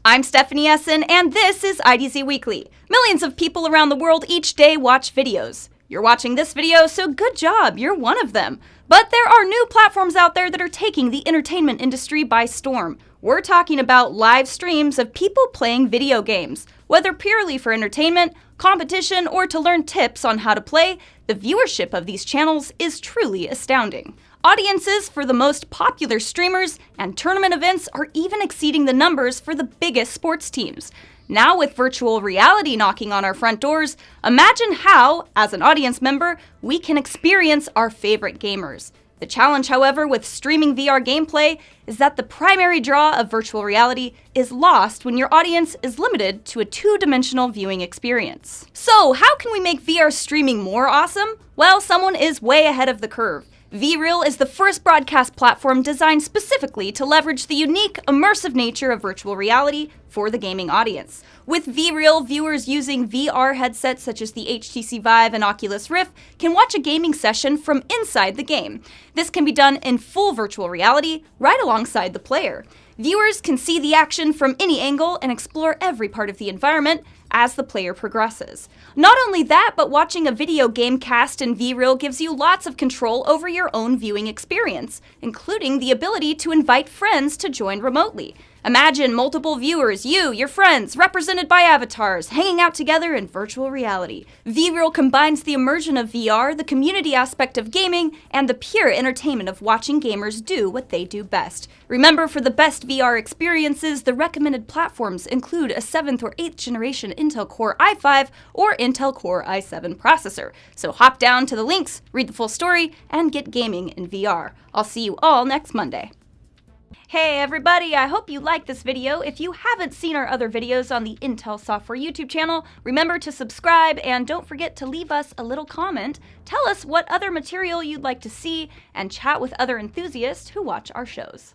I'm Stephanie Essen, and this is IDZ Weekly. Millions of people around the world each day watch videos. You're watching this video, so good job, you're one of them. But there are new platforms out there that are taking the entertainment industry by storm. We're talking about live streams of people playing video games. Whether purely for entertainment, competition, or to learn tips on how to play, the viewership of these channels is truly astounding. Audiences for the most popular streamers and tournament events are even exceeding the numbers for the biggest sports teams. Now with virtual reality knocking on our front doors, imagine how, as an audience member, we can experience our favorite gamers. The challenge, however, with streaming VR gameplay is that the primary draw of virtual reality is lost when your audience is limited to a two-dimensional viewing experience. So, how can we make VR streaming more awesome? Well, someone is way ahead of the curve. VReal is the first broadcast platform designed specifically to leverage the unique, immersive nature of virtual reality for the gaming audience. With VReal, viewers using VR headsets such as the HTC Vive and Oculus Rift can watch a gaming session from inside the game. This can be done in full virtual reality, right alongside the player. Viewers can see the action from any angle and explore every part of the environment as the player progresses. Not only that, but watching a video game cast in VReal gives you lots of control over your own viewing experience, including the ability to invite friends to join remotely. Imagine multiple viewers, you, your friends, represented by avatars, hanging out together in virtual reality. VReal combines the immersion of VR, the community aspect of gaming, and the pure entertainment of watching gamers do what they do best. Remember, for the best VR experiences, the recommended platforms include a 7th or 8th generation Intel Core i5 or Intel Core i7 processor. So hop down to the links, read the full story, and get gaming in VR. I'll see you all next Monday. Hey everybody, I hope you liked this video. If you haven't seen our other videos on the Intel Software YouTube channel, remember to subscribe and don't forget to leave us a little comment. Tell us what other material you'd like to see and chat with other enthusiasts who watch our shows.